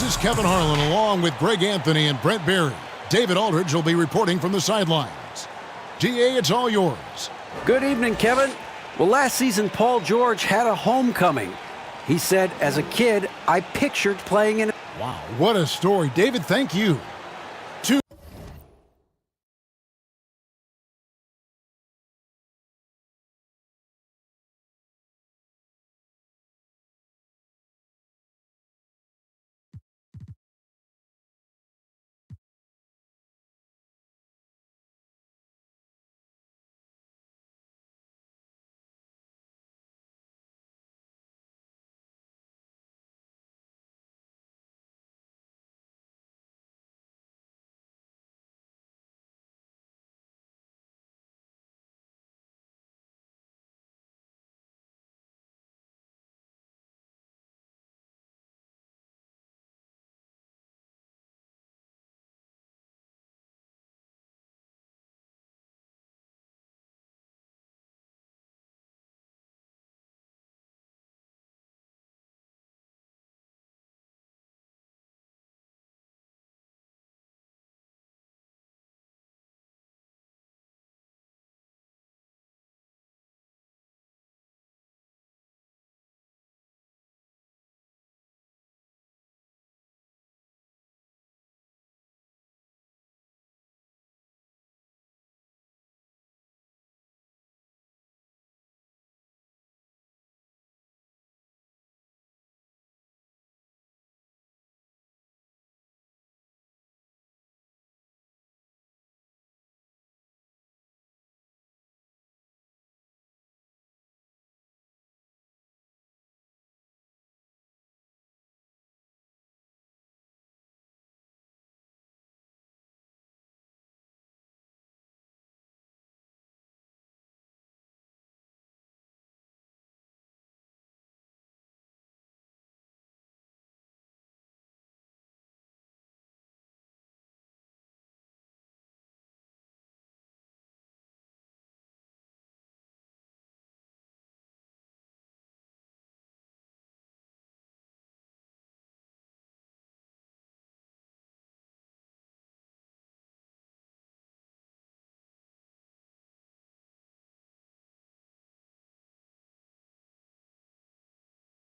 is Kevin Harlan along with Greg Anthony and Brent Berry. David Aldridge will be reporting from the sidelines. GA, it's all yours. Good evening, Kevin. Well, last season, Paul George had a homecoming. He said, as a kid, I pictured playing in... Wow, what a story. David, thank you.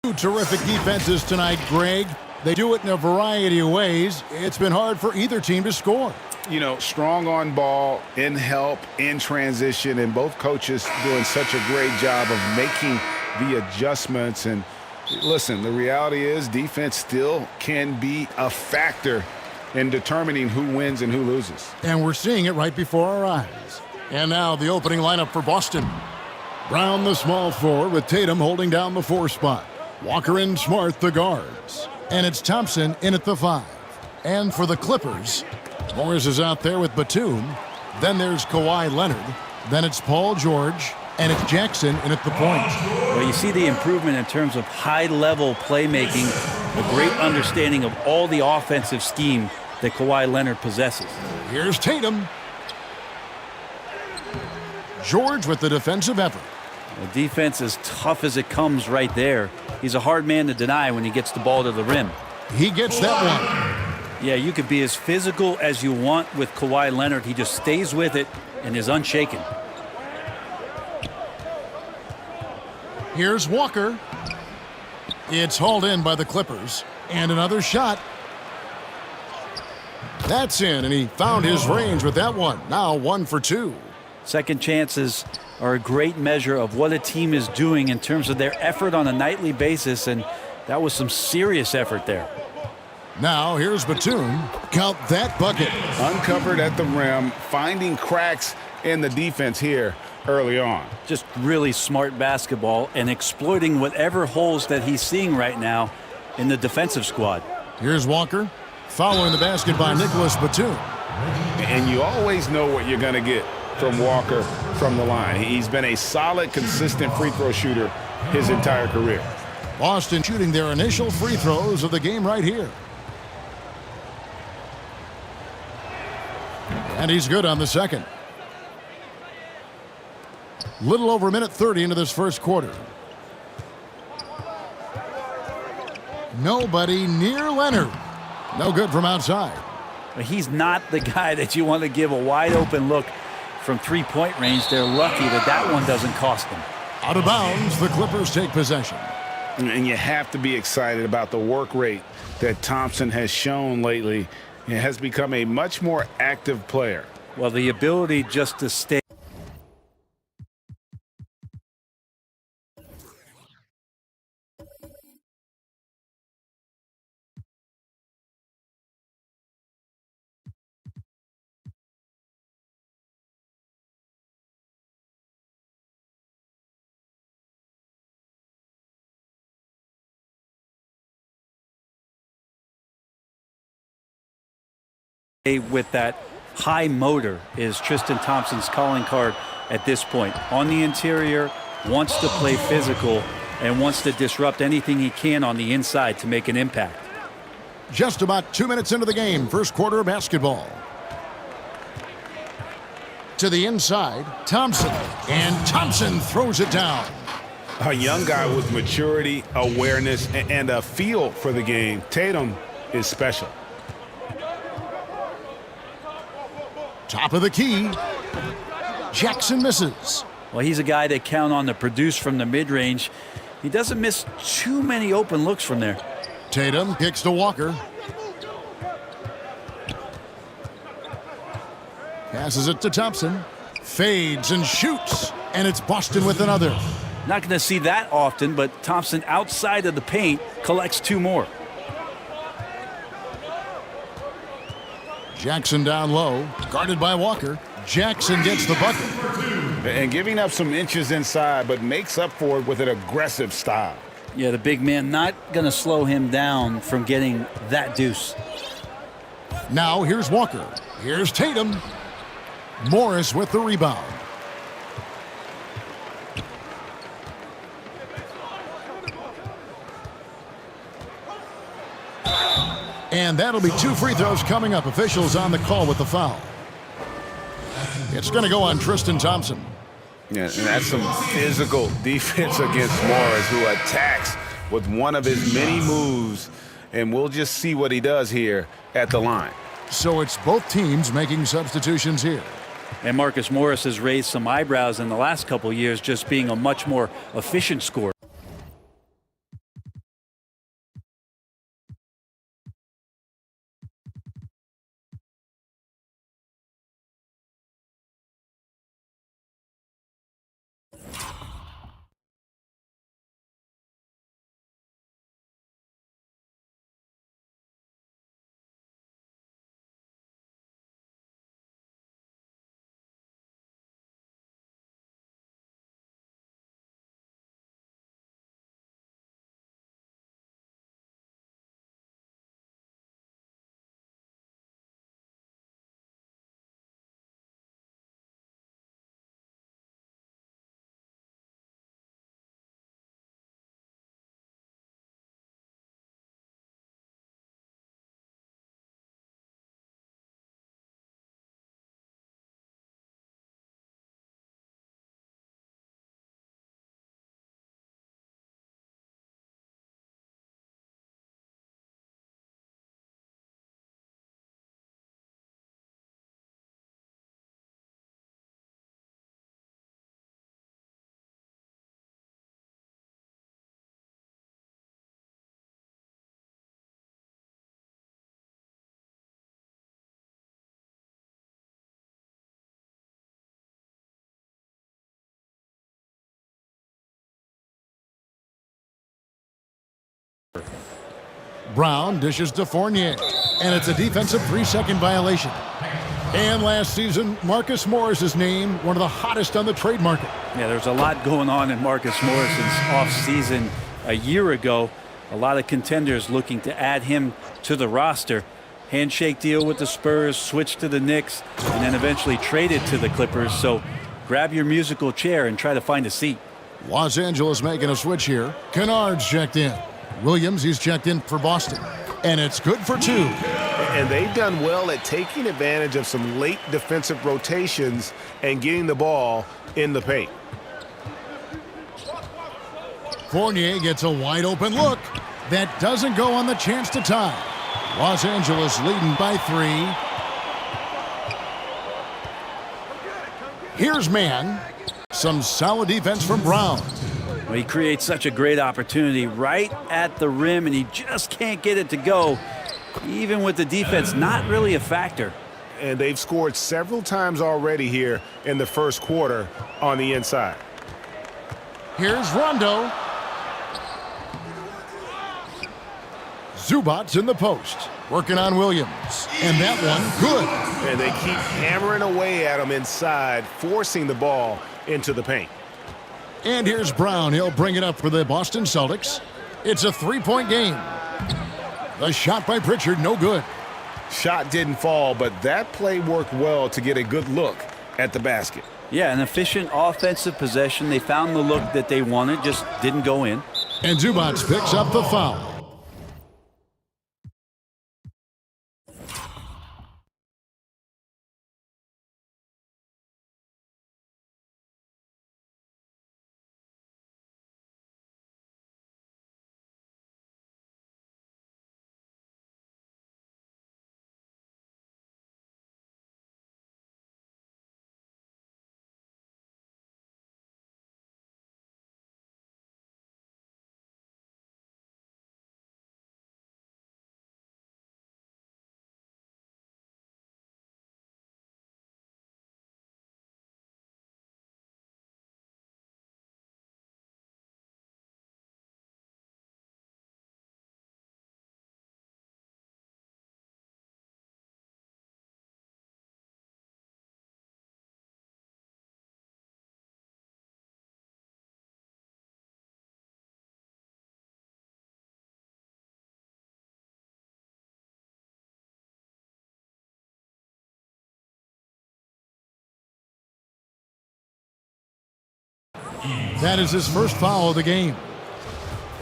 Two terrific defenses tonight, Greg. They do it in a variety of ways. It's been hard for either team to score. You know, strong on ball, in help, in transition, and both coaches doing such a great job of making the adjustments. And listen, the reality is defense still can be a factor in determining who wins and who loses. And we're seeing it right before our eyes. And now the opening lineup for Boston. Brown, the small forward, with Tatum holding down the 4 spot. Walker and Smart, the guards. And it's Thompson in at the 5. And for the Clippers, Morris is out there with Batum. Then there's Kawhi Leonard. Then it's Paul George. And it's Jackson in at the point. Well, you see the improvement in terms of high-level playmaking, a great understanding of all the offensive scheme that Kawhi Leonard possesses. Here's Tatum. George with the defensive effort. The defense is tough as it comes right there. He's a hard man to deny when he gets the ball to the rim. He gets that one. Yeah, you could be as physical as you want with Kawhi Leonard. He just stays with it and is unshaken. Here's Walker. It's hauled in by the Clippers. And another shot. That's in, and he found his range with that one. Now 1 for 2. Second chances are a great measure of what a team is doing in terms of their effort on a nightly basis, and that was some serious effort there. Now here's Batum. Count that bucket. Uncovered at the rim, finding cracks in the defense here early on. Just really smart basketball and exploiting whatever holes that he's seeing right now in the defensive squad. Here's Walker. Following the basket by Nicholas Batum. And you always know what you're going to get from Walker from the line. He's been a solid, consistent free throw shooter his entire career. Boston shooting their initial free throws of the game right here. And he's good on the second. Little over a minute 30 into this first quarter. Nobody near Leonard. No good from outside. But he's not the guy that you want to give a wide open look from three-point range. They're lucky that that one doesn't cost them. Out of bounds, the Clippers take possession. And you have to be excited about the work rate that Thompson has shown lately. He has become a much more active player. Well, the ability just to stay. With that high motor is Tristan Thompson's calling card at this point. On the interior, wants to play physical and wants to disrupt anything he can on the inside to make an impact. Just about 2 minutes into the game, first quarter of basketball. To the inside, Thompson. And Thompson throws it down. A young guy with maturity, awareness, and a feel for the game. Tatum is special. Top of the key. Jackson misses. Well, he's a guy that count on to produce from the mid-range. He doesn't miss too many open looks from there. Tatum kicks to Walker. Passes it to Thompson. Fades and shoots. And it's Boston with another. Not going to see that often, but Thompson outside of the paint collects two more. Jackson down low, guarded by Walker. Jackson gets the bucket. And giving up some inches inside, but makes up for it with an aggressive style. Yeah, the big man not going to slow him down from getting that deuce. Now here's Walker. Here's Tatum. Morris with the rebound. And that'll be 2 free throws coming up. Officials on the call with the foul. It's going to go on Tristan Thompson. Yeah, and that's some physical defense against Morris, who attacks with one of his many moves. And we'll just see what he does here at the line. So it's both teams making substitutions here. And Marcus Morris has raised some eyebrows in the last couple years, just being a much more efficient scorer. Brown dishes to Fournier, and it's a defensive 3-second violation. And last season, Marcus Morris's name, one of the hottest on the trade market. Yeah, there's a lot going on in Marcus Morris's offseason a year ago. A lot of contenders looking to add him to the roster. Handshake deal with the Spurs, switch to the Knicks, and then eventually traded to the Clippers. So grab your musical chair and try to find a seat. Los Angeles making a switch here. Kennard's checked in. Williams, he's checked in for Boston. And it's good for 2. And they've done well at taking advantage of some late defensive rotations and getting the ball in the paint. Fournier gets a wide open look. That doesn't go on the chance to tie. Los Angeles leading by 3. Here's Mann. Some solid defense from Brown. Well, he creates such a great opportunity right at the rim, and he just can't get it to go, even with the defense not really a factor. And they've scored several times already here in the first quarter on the inside. Here's Rondo. Zubac's in the post, working on Williams. And that one, good. And they keep hammering away at him inside, forcing the ball into the paint. And here's Brown. He'll bring it up for the Boston Celtics. It's a 3-point game. The shot by Pritchard, no good. Shot didn't fall, but that play worked well to get a good look at the basket. Yeah, an efficient offensive possession. They found the look that they wanted, just didn't go in. And Zubac's picks up the foul. That is his first foul of the game.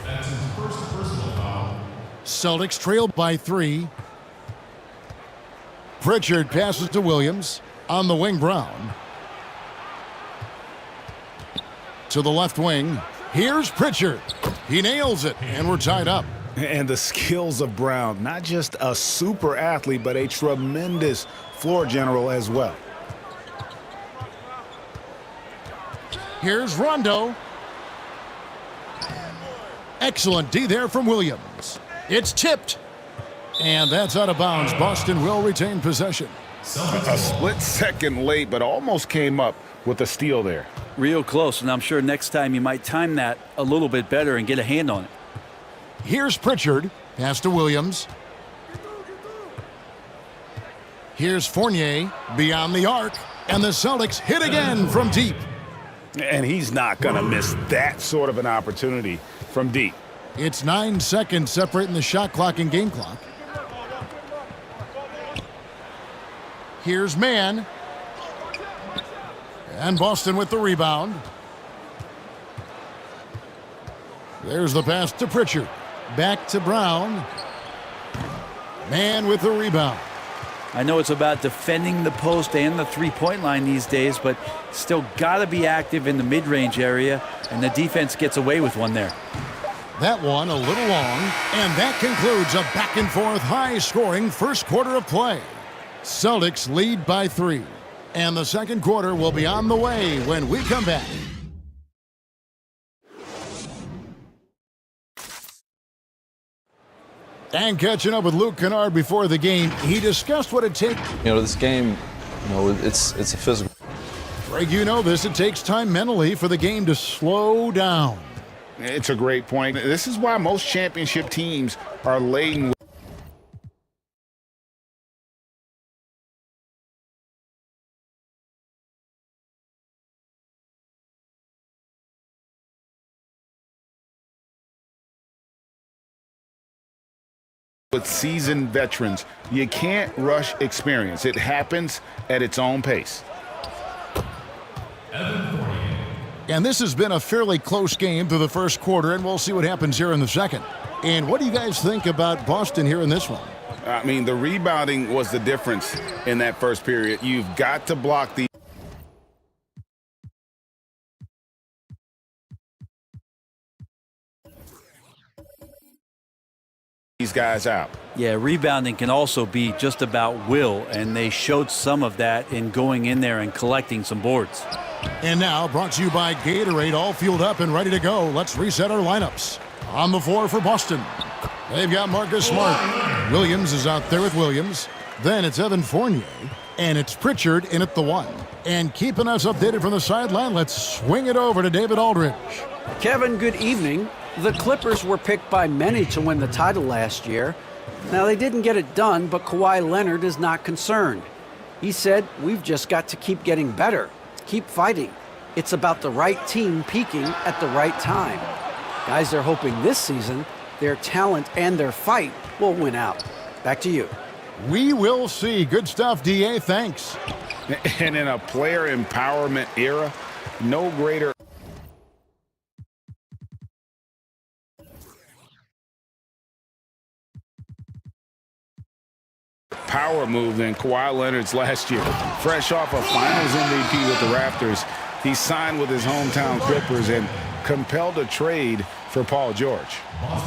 That's his first personal foul. Celtics trailed by 3. Pritchard passes to Williams. On the wing, Brown. To the left wing. Here's Pritchard. He nails it, and we're tied up. And the skills of Brown, not just a super athlete, but a tremendous floor general as well. Here's Rondo. Excellent D there from Williams. It's tipped. And that's out of bounds. Boston will retain possession. A split second late, but almost came up with a steal there. Real close, and I'm sure next time you might time that a little bit better and get a hand on it. Here's Pritchard. Pass to Williams. Here's Fournier beyond the arc. And the Celtics hit again from deep. And he's not going to miss that sort of an opportunity from deep. It's 9 seconds separating the shot clock and game clock. Here's Mann. And Boston with the rebound. There's the pass to Pritchard. Back to Brown. Mann with the rebound. I know it's about defending the post and the three-point line these days, but still got to be active in the mid-range area, and the defense gets away with one there. That one a little long, and that concludes a back-and-forth high-scoring first quarter of play. Celtics lead by 3, and the second quarter will be on the way when we come back. And catching up with Luke Kennard before the game, he discussed what it takes. This game, it's a physical. Greg, you know this. It takes time mentally for the game to slow down. It's a great point. This is why most championship teams are laden with seasoned veterans. You can't rush experience. It happens at its own pace. And this has been a fairly close game through the first quarter, and we'll see what happens here in the second. And what do you guys think about Boston here in this one? I mean, the rebounding was the difference in that first period. You've got to block the these guys out. Yeah, rebounding can also be just about will, and they showed some of that in going in there and collecting some boards. And now, brought to you by Gatorade, all fueled up and ready to go. Let's reset our lineups. On the floor for Boston, they've got Marcus Smart. Williams is out there with Williams. Then it's Evan Fournier, and it's Pritchard in at the 1. And keeping us updated from the sideline, let's swing it over to David Aldridge. Kevin, good evening. The Clippers were picked by many to win the title last year. Now, they didn't get it done, but Kawhi Leonard is not concerned. He said, "We've just got to keep getting better, keep fighting. It's about the right team peaking at the right time." Guys are hoping this season their talent and their fight will win out. Back to you. We will see. Good stuff, DA. Thanks. And in a player empowerment era, no greater power move than Kawhi Leonard's last year. Fresh off a Finals MVP with the Raptors, he signed with his hometown Clippers and compelled a trade for Paul George.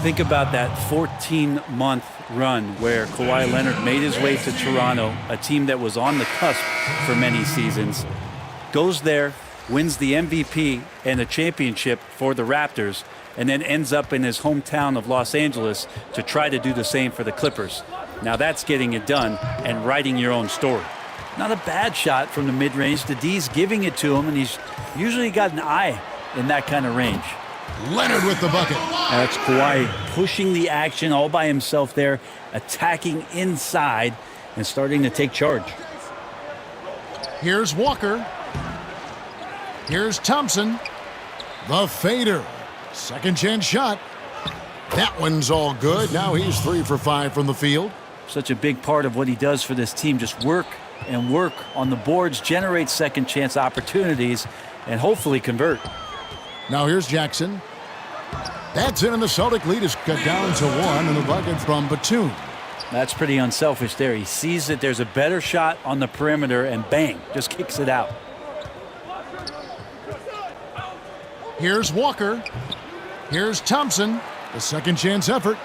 Think about that 14-month run where Kawhi Leonard made his way to Toronto, a team that was on the cusp for many seasons, goes there, wins the MVP and a championship for the Raptors, and then ends up in his hometown of Los Angeles to try to do the same for the Clippers. Now that's getting it done and writing your own story. Not a bad shot from the mid-range. The D's giving it to him, and he's usually got an eye in that kind of range. Leonard with the bucket. That's Kawhi pushing the action all by himself there, attacking inside and starting to take charge. Here's Walker. Here's Thompson. The fader. Second chance shot. That one's all good. Now he's 3 for 5 from the field. Such a big part of what he does for this team. Just work and work on the boards, generate second chance opportunities, and hopefully convert. Now here's Jackson. That's in, and the Celtic lead is cut down to 1 in the bucket from Batum. That's pretty unselfish there. He sees that there's a better shot on the perimeter and bang, just kicks it out. Here's Walker. Here's Thompson. The second chance effort.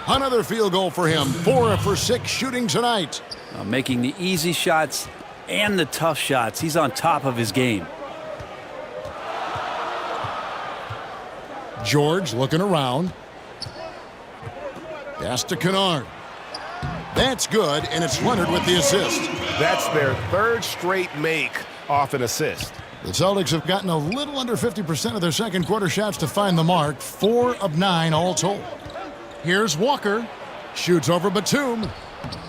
Another field goal for him. 4 for 6 shooting tonight. Making the easy shots and the tough shots. He's on top of his game. George looking around. Pass to Kennard. That's good, and it's Leonard with the assist. That's their third straight make off an assist. The Celtics have gotten a little under 50% of their second quarter shots to find the mark. 4 of 9 all told. Here's Walker. Shoots over Batum.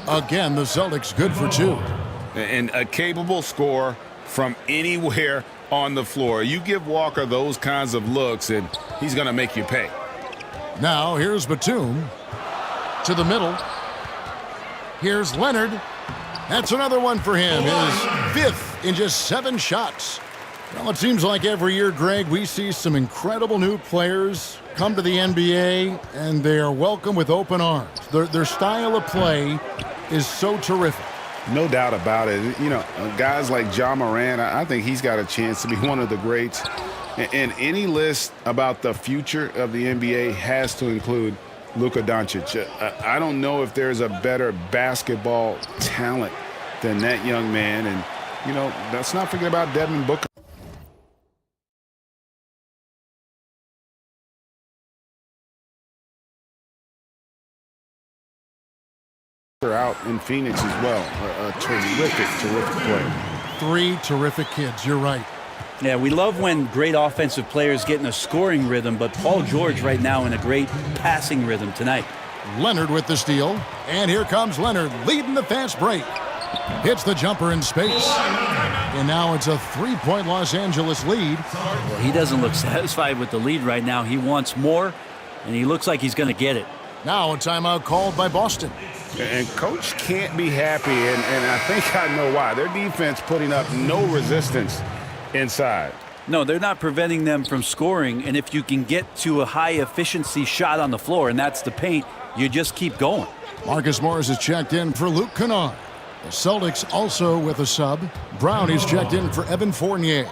Again, the Celtics good for 2. And a capable scorer from anywhere on the floor. You give Walker those kinds of looks, and he's going to make you pay. Now, here's Batum. To the middle. Here's Leonard. That's another one for him. His 5th in just 7 shots. Well, it seems like every year, Greg, we see some incredible new players come to the NBA, and they are welcome with open arms. Their style of play is so terrific. No doubt about it. You know, guys like Ja Morant, I think he's got a chance to be one of the greats. And any list about the future of the NBA has to include Luka Doncic. I don't know if there's a better basketball talent than that young man. And, you know, let's not forget about Devin Booker. Out in Phoenix as well. A terrific player. 3 terrific kids, you're right. Yeah, we love when great offensive players get in a scoring rhythm, but Paul George right now in a great passing rhythm tonight. Leonard with the steal. And here comes Leonard leading the fast break. Hits the jumper in space. And now it's a 3-point Los Angeles lead. Well, he doesn't look satisfied with the lead right now. He wants more, and he looks like he's going to get it. Now a timeout called by Boston. And coach can't be happy, and I think I know why. Their defense putting up no resistance inside. No, they're not preventing them from scoring, and if you can get to a high-efficiency shot on the floor, and that's the paint, you just keep going. Marcus Morris is checked in for Luke Kennard. The Celtics also with a sub. Brown is checked in for Evan Fournier.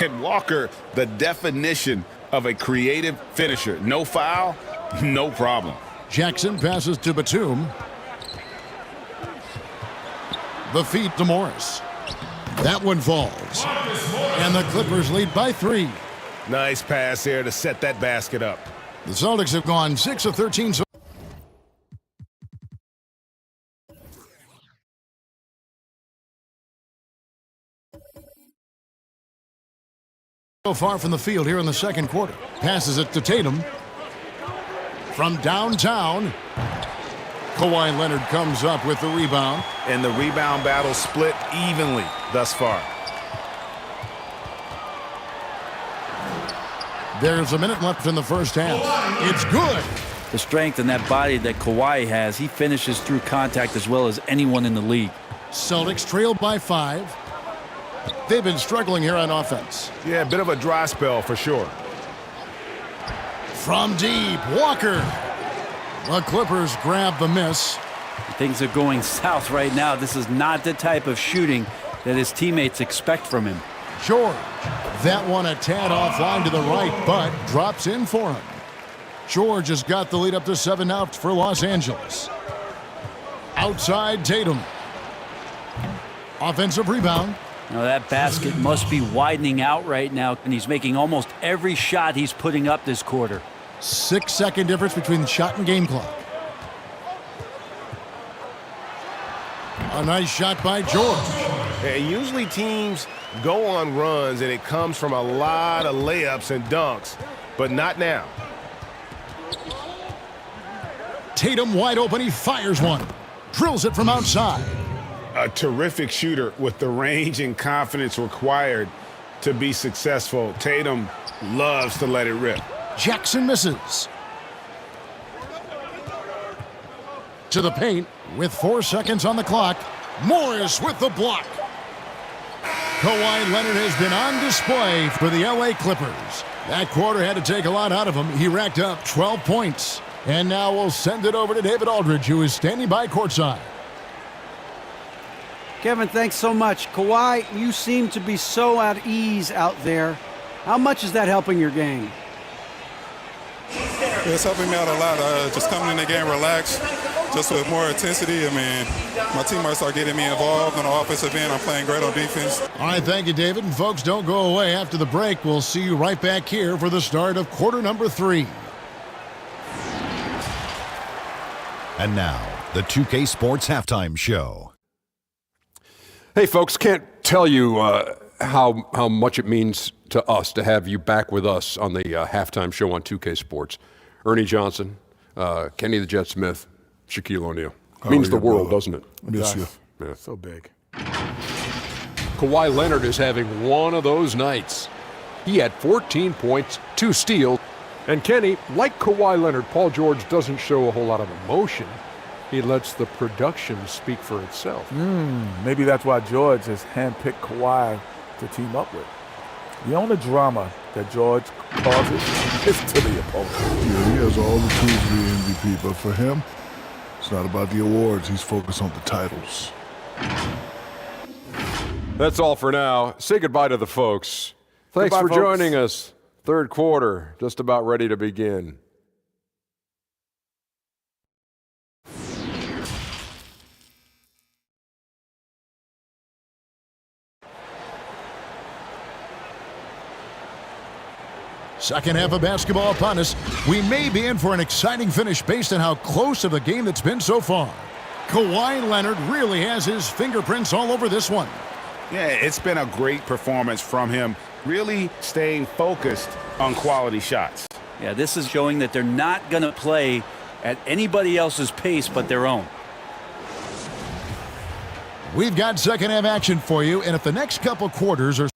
And Walker, the definition of a creative finisher. No foul, No problem. Jackson passes to Batum. The feed to Morris. That one falls. And the Clippers lead by 3. Nice pass there to set that basket up. The Celtics have gone 6 of 13 so far from the field here in the second quarter. Passes it to Tatum. From downtown, Kawhi Leonard comes up with the rebound. And the rebound battle split evenly thus far. There's a minute left in the first half. It's good. The strength and that body that Kawhi has, he finishes through contact as well as anyone in the league. Celtics trailed by 5. They've been struggling here on offense. Yeah, a bit of a dry spell for sure. From deep, Walker. The Clippers grab the miss. Things are going south right now. This is not the type of shooting that his teammates expect from him. George. That one a tad offline to the right, but drops in for him. George has got the lead up to 7 now for Los Angeles. Outside Tatum. Offensive rebound. Now that basket must be widening out right now, and he's making almost every shot he's putting up this quarter. 6-second difference between shot and game clock. A nice shot by George. And usually teams go on runs and it comes from a lot of layups and dunks, but not now. Tatum wide open, he fires one. Drills it from outside. A terrific shooter with the range and confidence required to be successful. Tatum loves to let it rip. Jackson misses. To the paint with 4 seconds on the clock. Morris with the block. Kawhi Leonard has been on display for the LA Clippers. That quarter had to take a lot out of him. He racked up 12 points. And now we'll send it over to David Aldridge, who is standing by courtside. Kevin, thanks so much. Kawhi, you seem to be so at ease out there. How much is that helping your game? It's helping me out a lot. Just coming in the game relaxed, just with more intensity. I mean, my teammates are getting me involved on the offensive end. I'm playing great on defense. All right, thank you, David. And folks, don't go away. After the break, we'll see you right back here for the start of quarter number 3. And now, the 2K Sports Halftime Show. Hey, folks, can't tell you how much it means to us to have you back with us on the halftime show on 2K Sports. Ernie Johnson, Kenny the Jet Smith, Shaquille O'Neal. Means the world, doesn't it? Miss you. Yeah. So big. Kawhi Leonard is having one of those nights. He had 14 points, 2 steals. And Kenny, like Kawhi Leonard, Paul George doesn't show a whole lot of emotion. He lets the production speak for itself. Maybe that's why George has handpicked Kawhi to team up with. The only drama that George causes is to the opponent. Yeah, he has all the tools to be MVP, but for him, it's not about the awards. He's focused on the titles. That's all for now. Say goodbye to the folks. Thanks for joining us. Third quarter, just about ready to begin. Second half of basketball upon us. We may be in for an exciting finish based on how close of a game that's been so far. Kawhi Leonard really has his fingerprints all over this one. Yeah, it's been a great performance from him, really staying focused on quality shots. Yeah, this is showing that they're not going to play at anybody else's pace but their own. We've got second half action for you, and if the next couple quarters are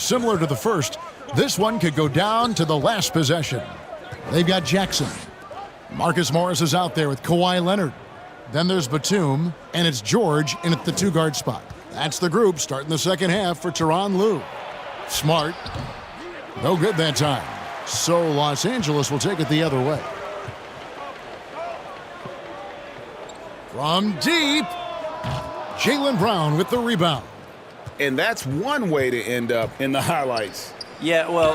Similar to the first, this one could go down to the last possession. They've got Jackson. Marcus Morris is out there with Kawhi Leonard. Then there's Batum, and it's George in at the 2-guard spot. That's the group starting the second half for Tyronn Lue. Smart. No good that time. So Los Angeles will take it the other way. From deep, Jaylen Brown with the rebound. And that's one way to end up in the highlights. Yeah, well,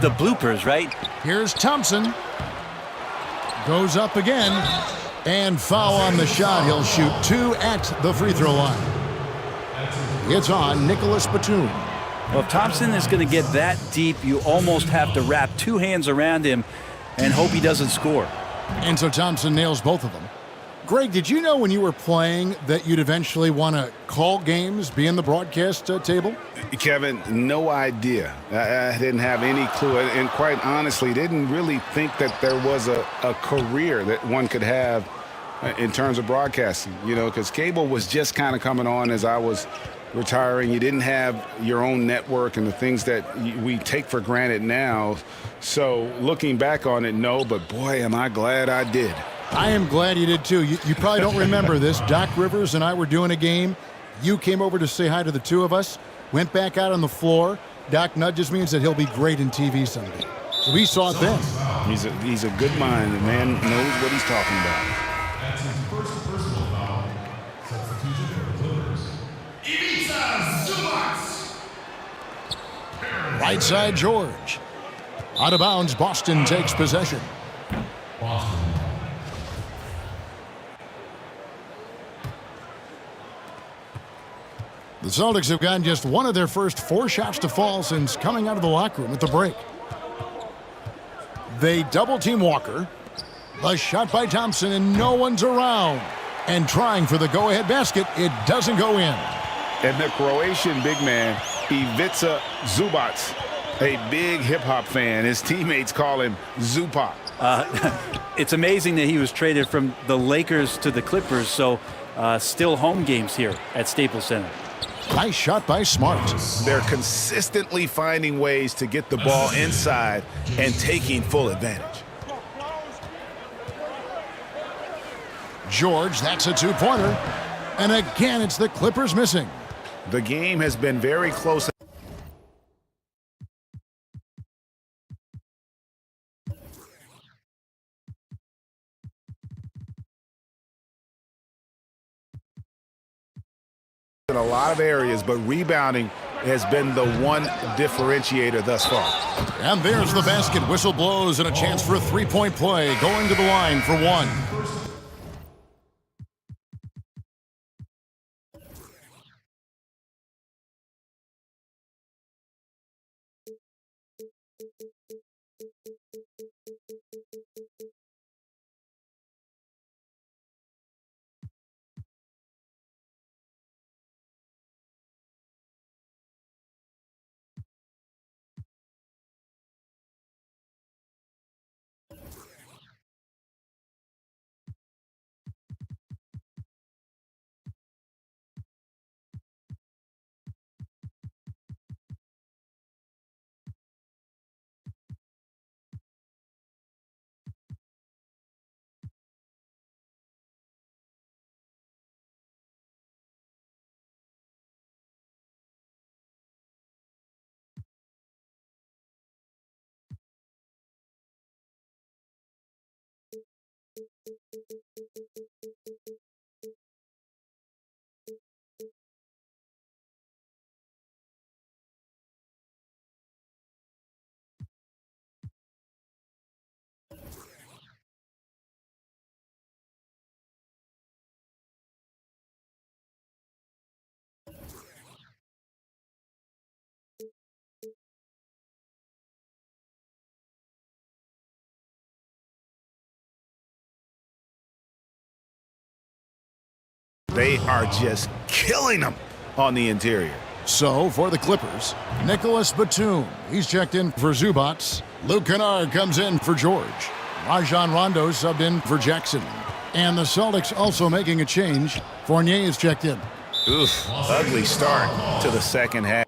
the bloopers, right? Here's Thompson. Goes up again. And foul on the shot. He'll shoot 2 at the free throw line. It's on Nicholas Batum. Well, if Thompson is going to get that deep, you almost have to wrap 2 hands around him and hope he doesn't score. And so Thompson nails both of them. Greg, did you know when you were playing that you'd eventually want to call games, be in the broadcast table? Kevin, no idea. I didn't have any clue. And quite honestly, didn't really think that there was a career that one could have in terms of broadcasting, you know, because cable was just kind of coming on as I was retiring. You didn't have your own network and the things that we take for granted now. So looking back on it, no, but boy, am I glad I did. I am glad you did too. You probably don't remember this. Doc Rivers and I were doing a game. You came over to say hi to the two of us, went back out on the floor. Doc nudges me and said he'll be great in TV someday. So we saw it then. He's a good mind. The man knows what he's talking about. That's his first personal foul. Substitution for the Clippers. Ivica Zubac. Right side George. Out of bounds, Boston takes possession. Boston. The Celtics have gotten just one of their first 4 shots to fall since coming out of the locker room at the break. They double-team Walker. The shot by Thompson, and no one's around. And trying for the go-ahead basket, it doesn't go in. And the Croatian big man, Ivica Zubac, a big hip-hop fan. His teammates call him Zupac. It's amazing that he was traded from the Lakers to the Clippers, so still home games here at Staples Center. Nice shot by Smart. They're consistently finding ways to get the ball inside and taking full advantage. George, that's a 2-pointer. And again, it's the Clippers missing. The game has been very close. In a lot of areas, but rebounding has been the one differentiator thus far. And there's the basket. Whistle blows and a chance for a 3-point play. Going to the line for 1. They are just killing them on the interior. So, for the Clippers, Nicholas Batum. He's checked in for Zubac. Luke Kennard comes in for George. Rajon Rondo subbed in for Jackson. And the Celtics also making a change. Fournier is checked in. Oof, ugly start to the second half.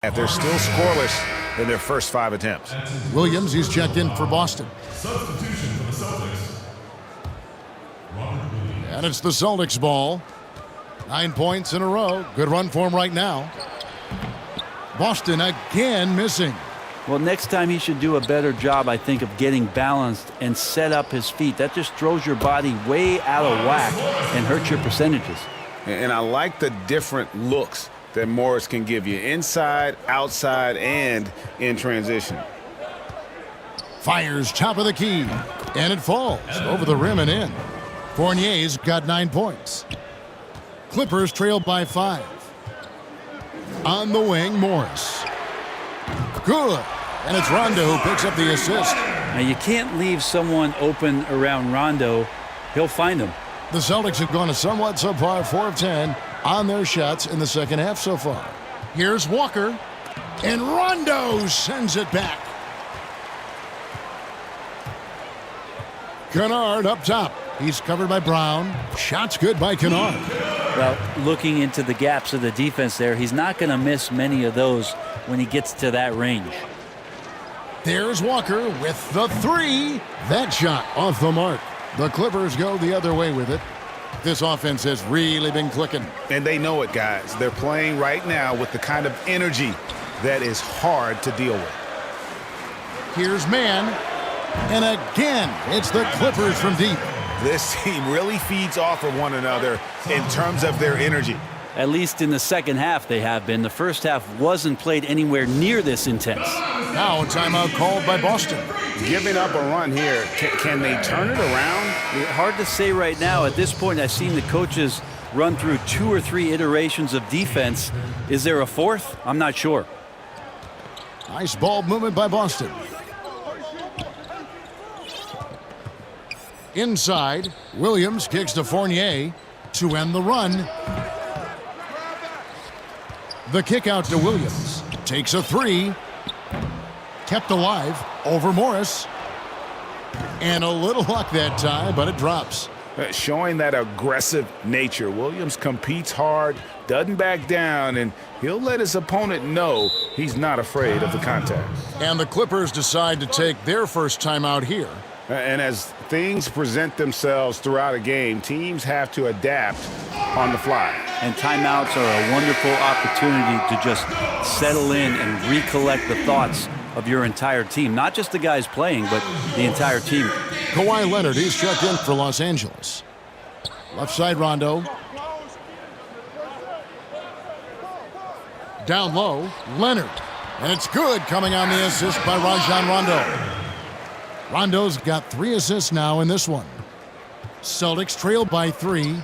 They're still scoreless in their first 5 attempts. Williams, he's checked in for Boston. Substitution for the Celtics. Robert Williams. And it's the Celtics ball. 9 points in a row. Good run for him right now. Boston again missing. Well, next time he should do a better job, I think, of getting balanced and set up his feet. That just throws your body way out of whack and hurts your percentages. And I like the different looks that Morris can give you inside, outside, and in transition. Fires top of the key, and it falls over the rim and in. Fournier's got 9 points. Clippers trail by 5. On the wing, Morris. Good. And it's Rondo who picks up the assist. Now, you can't leave someone open around Rondo. He'll find them. The Celtics have gone a somewhat subpar 4 of 10 on their shots in the second half so far. Here's Walker, and Rondo sends it back. Kennard up top. He's covered by Brown. Shot's good by Kennard. Well, looking into the gaps of the defense there, he's not going to miss many of those when he gets to that range. There's Walker with the 3. That shot off the mark. The Clippers go the other way with it. This offense has really been clicking. And they know it, guys. They're playing right now with the kind of energy that is hard to deal with. Here's Mann. And again, it's the Clippers from deep. This team really feeds off of one another in terms of their energy. At least in the second half they have been. The first half wasn't played anywhere near this intense. Now a timeout called by Boston. Giving up a run here, can they turn it around? Hard to say right now. At this point, I've seen the coaches run through 2 or 3 iterations of defense. Is there a 4th? I'm not sure. Nice ball movement by Boston. Inside, Williams kicks to Fournier to end the run. The kick out to Williams. Takes a 3. Kept alive over Morris. And a little luck that time, but it drops. Showing that aggressive nature. Williams competes hard, doesn't back down, and he'll let his opponent know he's not afraid of the contact. And the Clippers decide to take their first timeout here. And as things present themselves throughout a game, teams have to adapt on the fly. And timeouts are a wonderful opportunity to just settle in and recollect the thoughts of your entire team. Not just the guys playing, but the entire team. Kawhi Leonard, he's checked in for Los Angeles. Left side, Rondo. Down low, Leonard. And it's good coming on the assist by Rajon Rondo. Rondo's got 3 assists now in this one. Celtics trail by 3.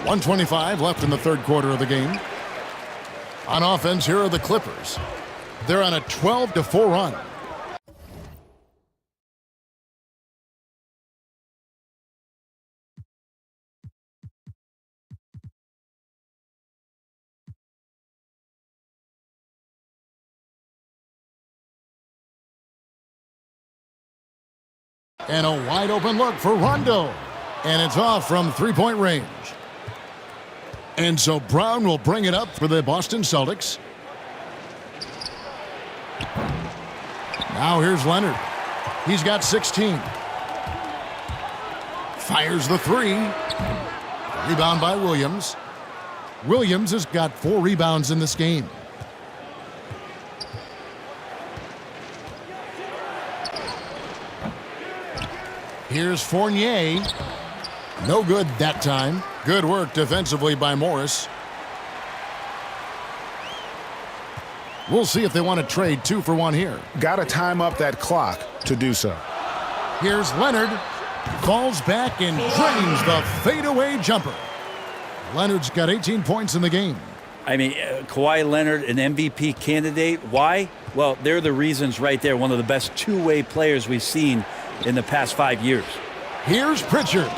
1:25 left in the third quarter of the game. On offense, here are the Clippers. They're on a 12-4 run. And a wide open look for Rondo. And it's off from 3-point range. And so Brown will bring it up for the Boston Celtics. Now here's Leonard. He's got 16. Fires the 3. Rebound by Williams. Williams has got 4 rebounds in this game. Here's Fournier. No good that time. Good work defensively by Morris. We'll see if they want to trade 2 for 1 here. Got to time up that clock to do so. Here's Leonard. Falls back and drains the fadeaway jumper. Leonard's got 18 points in the game. I mean, Kawhi Leonard, an MVP candidate. Why? Well, they're the reasons right there. One of the best two-way players we've seen in the past 5 years. Here's Pritchard.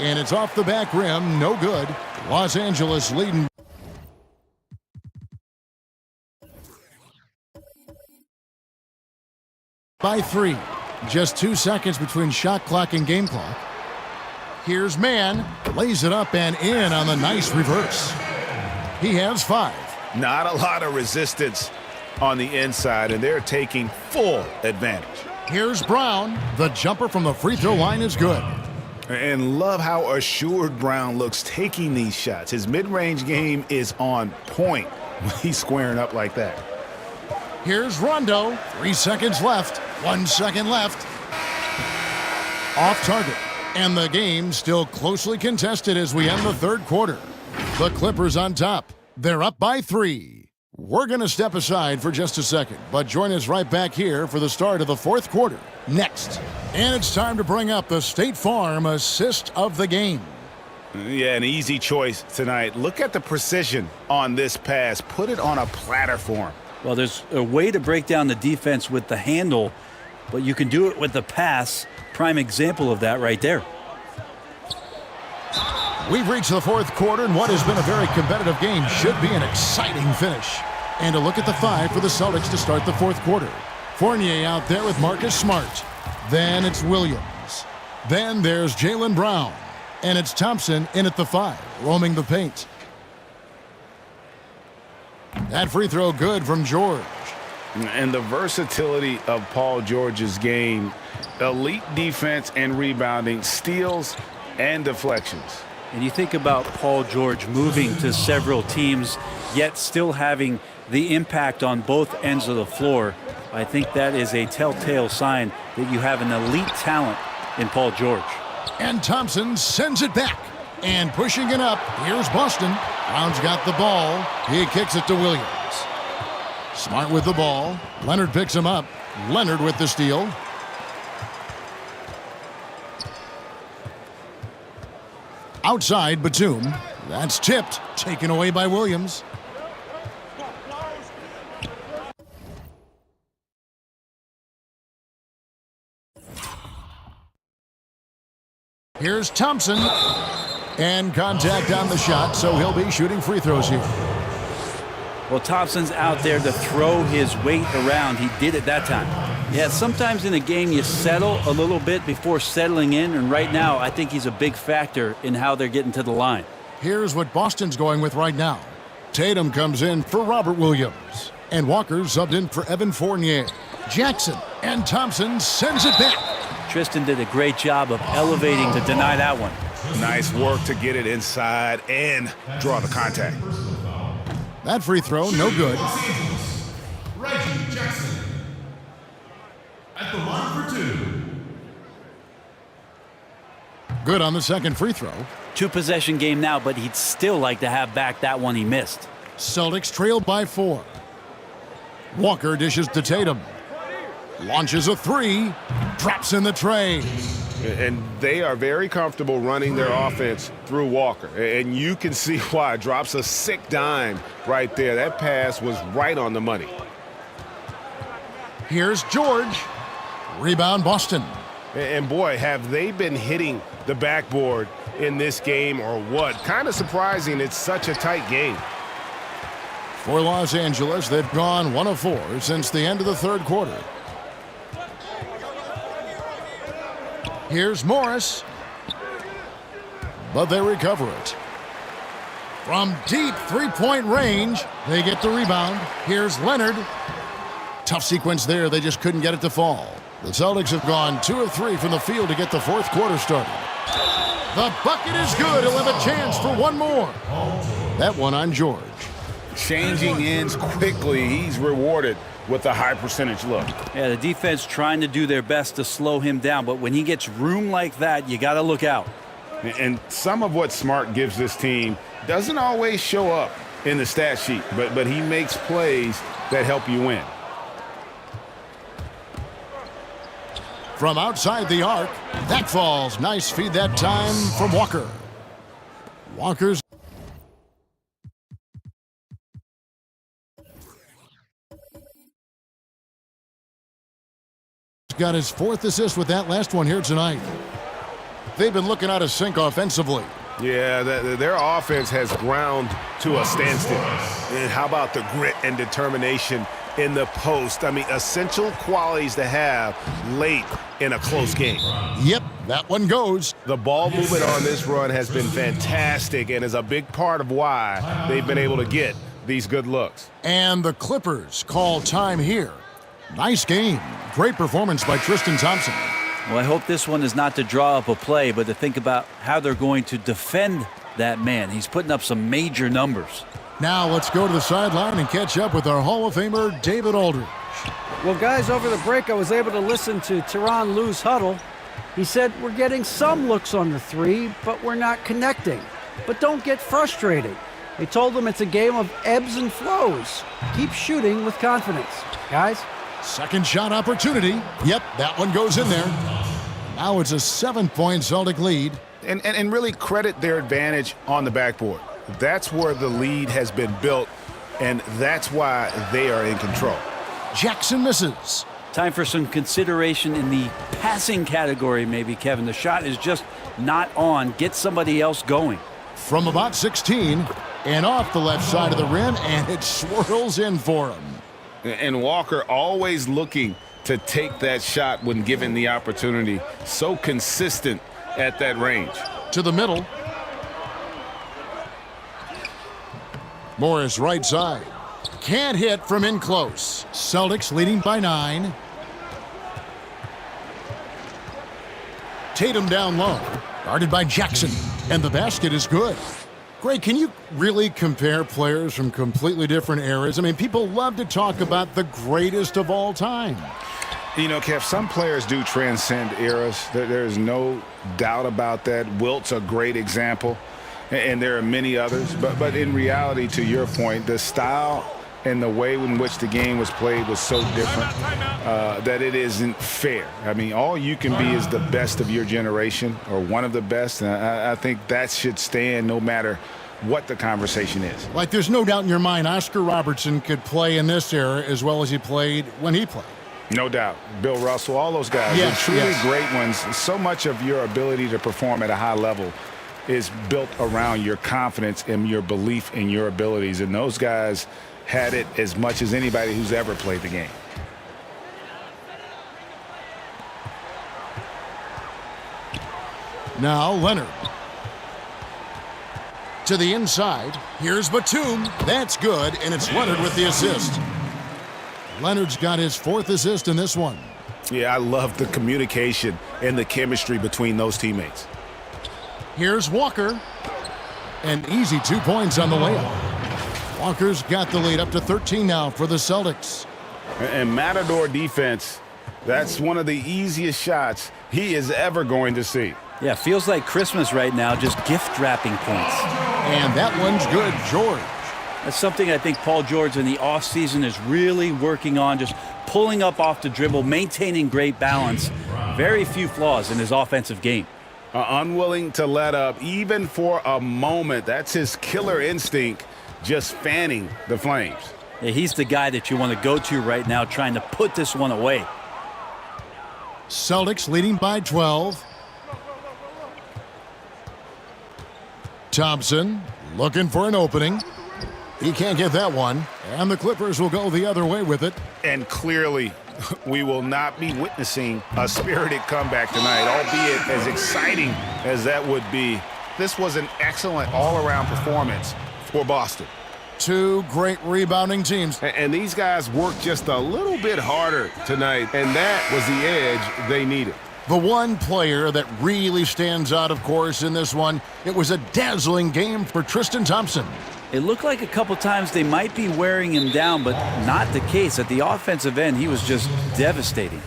And it's off the back rim. No good. Los Angeles leading by 3. Just 2 seconds between shot clock and game clock. Here's Mann, lays it up and in on the nice reverse. He has 5. Not a lot of resistance on the inside, and they're taking full advantage. Here's Brown. The jumper from the free throw line is good. And love how assured Brown looks taking these shots. His mid-range game is on point when he's squaring up like that. Here's Rondo. 3 seconds left. 1 second left. Off target. And the game still closely contested as we end the third quarter. The Clippers on top. They're up by 3. We're going to step aside for just a second, but join us right back here for the start of the fourth quarter next. And it's time to bring up the State Farm assist of the game. Yeah, an easy choice tonight. Look at the precision on this pass. Put it on a platter for him. Well, there's a way to break down the defense with the handle, but you can do it with the pass. Prime example of that right there. We've reached the fourth quarter, and what has been a very competitive game should be an exciting finish. And a look at the 5 for the Celtics to start the fourth quarter. Fournier out there with Marcus Smart. Then it's Williams. Then there's Jaylen Brown. And it's Thompson in at the 5, roaming the paint. That free throw good from George. And the versatility of Paul George's game. Elite defense and rebounding, steals and deflections. And you think about Paul George moving to several teams, yet still having the impact on both ends of the floor. I think that is a telltale sign that you have an elite talent in Paul George. And Thompson sends it back. And pushing it up, here's Boston. Brown's got the ball. He kicks it to Williams. Smart with the ball. Leonard picks him up. Leonard with the steal. Outside, Batum. That's tipped. Taken away by Williams. Here's Thompson. And contact on the shot, so he'll be shooting free throws here. Well, Thompson's out there to throw his weight around. He did it that time. Yeah, sometimes in a game you settle a little bit before settling in, and right now I think he's a big factor in how they're getting to the line. Here's what Boston's going with right now. Tatum comes in for Robert Williams, and Walker subbed in for Evan Fournier. Jackson and Thompson sends it back. Tristan did a great job of elevating to deny that one. Nice work to get it inside and draw the contact. That free throw, no good. Reggie Jackson at the line for 2. Good on the second free throw. 2-possession game now, but he'd still like to have back that one he missed. Celtics trailed by 4. Walker dishes to Tatum. Launches a 3. Drops in the tray. And they are very comfortable running their offense through Walker. And you can see why. Drops a sick dime right there. That pass was right on the money. Here's George. Rebound Boston. And boy, have they been hitting the backboard in this game or what? Kind of surprising it's such a tight game. For Los Angeles, they've gone 1 of 4 since the end of the third quarter. Here's Morris. But they recover it. From deep three-point range, they get the rebound. Here's Leonard. Tough sequence there. They just couldn't get it to fall. The Celtics have gone 2 of 3 from the field to get the fourth quarter started. The bucket is good. He'll have a chance for one more. That one on George. Changing ends quickly. He's rewarded with a high percentage look. Yeah, the defense trying to do their best to slow him down, but when he gets room like that, you got to look out. And some of what Smart gives this team doesn't always show up in the stat sheet, but he makes plays that help you win. From outside the arc, that falls. Nice feed that time from Walker. Walker's got his 4th assist with that last one here tonight. They've been looking out of sync offensively. Yeah, their offense has ground to a standstill. And how about the grit and determination in the post. I mean, essential qualities to have late in a close game. Yep, that one goes. The ball movement on this run has been fantastic and is a big part of why they've been able to get these good looks. And the Clippers call time here. Nice game. Great performance by Tristan Thompson. Well, I hope this one is not to draw up a play, but to think about how they're going to defend that man. He's putting up some major numbers. Now let's go to the sideline and catch up with our Hall of Famer, David Aldridge. Well, guys, over the break, I was able to listen to Tyronn Lue's huddle. He said, we're getting some looks on the three, but we're not connecting. But don't get frustrated. They told him it's a game of ebbs and flows. Keep shooting with confidence. Guys? Second shot opportunity. Yep, that one goes in there. Now it's a 7-point Celtic lead. And really credit their advantage on the backboard. That's where the lead has been built, and that's why they are in control. Jackson misses. Time for some consideration in the passing category, maybe, Kevin. The shot is just not on. Get somebody else going. From about 16 and off the left side of the rim, and it swirls in for him. And Walker always looking to take that shot when given the opportunity. So consistent at that range. To the middle. Morris right side. Can't hit from in close. Celtics leading by 9. Tatum down low. Guarded by Jackson. And the basket is good. Greg, can you really compare players from completely different eras? I mean, people love to talk about the greatest of all time. You know, Kev, some players do transcend eras. There's no doubt about that. Wilt's a great example, and there are many others. But in reality, to your point, the style and the way in which the game was played was so different that it isn't fair. I mean, all you can be is the best of your generation or one of the best, and I think that should stand no matter what the conversation is. Like, there's no doubt in your mind Oscar Robertson could play in this era as well as he played when he played. No doubt. Bill Russell, all those guys. Yes, They're truly yes. great ones. So much of your ability to perform at a high level is built around your confidence and your belief in your abilities. And those guys had it as much as anybody who's ever played the game. Now Leonard. To the inside. Here's Batum. That's good, and it's Leonard with the assist. Leonard's got his 4th assist in this one. Yeah, I love the communication and the chemistry between those teammates. Here's Walker. An easy 2 points on the layup. Walker's got the lead up to 13 now for the Celtics. And Matador defense, that's one of the easiest shots he is ever going to see. Yeah, feels like Christmas right now, just gift wrapping points. And that one's good, George. That's something I think Paul George in the offseason is really working on, just pulling up off the dribble, maintaining great balance. Very few flaws in his offensive game. Unwilling to let up even for a moment. That's his killer instinct, just fanning the flames. Yeah, he's the guy that you want to go to right now, trying to put this one away. Celtics leading by 12. Thompson looking for an opening. He can't get that one, and the Clippers will go the other way with it. And clearly, we will not be witnessing a spirited comeback tonight, albeit as exciting as that would be. This was an excellent all-around performance for Boston. 2 great rebounding teams. And these guys worked just a little bit harder tonight, and that was the edge they needed. The one player that really stands out, of course, in this one, it was a dazzling game for Tristan Thompson. It looked like a couple times they might be wearing him down, but not the case. At the offensive end, he was just devastating.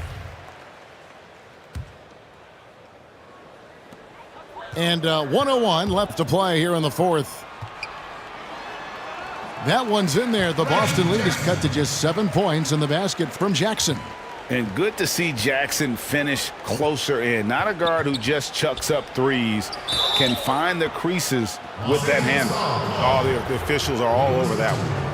And 101 left to play here in the 4th. That one's in there. The Boston lead is cut to just 7 points in the basket from Jackson. And good to see Jackson finish closer in. Not a guard who just chucks up threes, can find the creases with that handle. Oh, the officials are all over that one.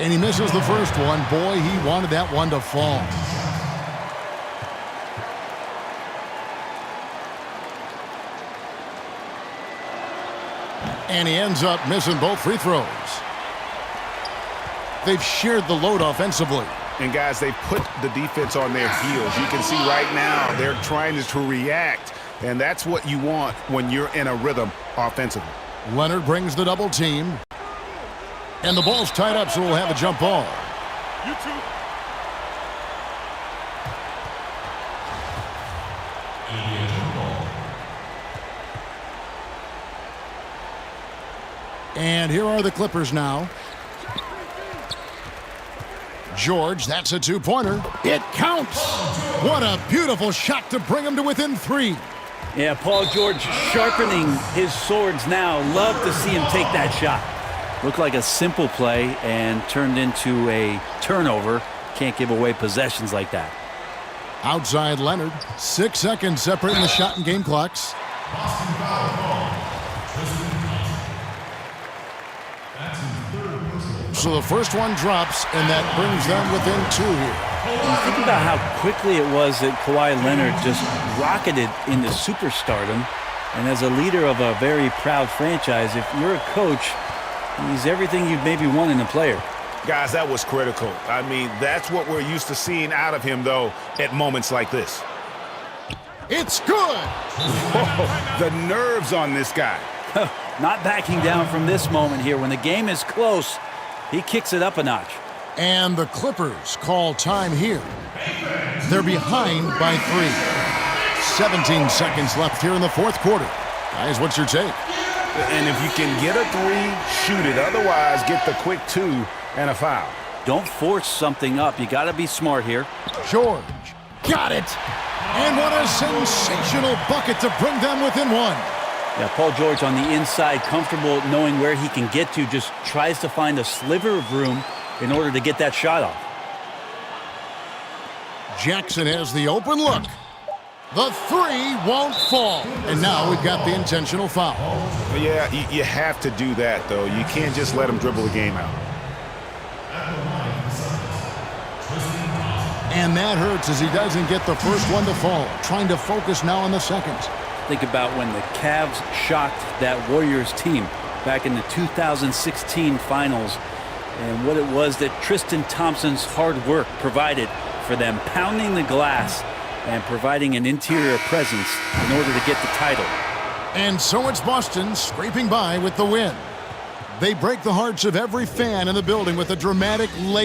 And he misses the first one. Boy, he wanted that one to fall. And he ends up missing both free throws. They've shared the load offensively. And, guys, they've put the defense on their heels. You can see right now they're trying to react, and that's what you want when you're in a rhythm offensively. Leonard brings the double team. And the ball's tied up, so we'll have a jump ball. You two. And here are the Clippers now. George, that's a two-pointer. It counts! What a beautiful shot to bring him to within 3. Yeah, Paul George sharpening his swords now. Love to see him take that shot. Looked like a simple play and turned into a turnover. Can't give away possessions like that. Outside Leonard. 6 seconds separating the shot and game clocks. Boston foul call. That's his third personal. So the first one drops, and that brings them within 2 here. You think about how quickly it was that Kawhi Leonard just rocketed into superstardom. And as a leader of a very proud franchise, if you're a coach, he's everything you'd maybe want in a player. Guys, that was critical. I mean, that's what we're used to seeing out of him, though, at moments like this. It's good! Whoa, the nerves on this guy. Not backing down from this moment here. When the game is close, he kicks it up a notch. And the Clippers call time here. They're behind by 3. 17 seconds left here in the fourth quarter. Guys, what's your take? And if you can get a 3, shoot it. Otherwise, get the quick 2 and a foul. Don't force something up. You got to be smart here. George got it. And what a sensational bucket to bring them within 1. Yeah, Paul George on the inside, comfortable knowing where he can get to, just tries to find a sliver of room in order to get that shot off. Jackson has the open look. The 3 won't fall. And now we've got the intentional foul. Yeah, you have to do that, though. You can't just let him dribble the game out. And that hurts as he doesn't get the first one to fall. Trying to focus now on the second. Think about when the Cavs shocked that Warriors team back in the 2016 finals and what it was that Tristan Thompson's hard work provided for them, pounding the glass and providing an interior presence in order to get the title. And so it's Boston scraping by with the win. They break the hearts of every fan in the building with a dramatic late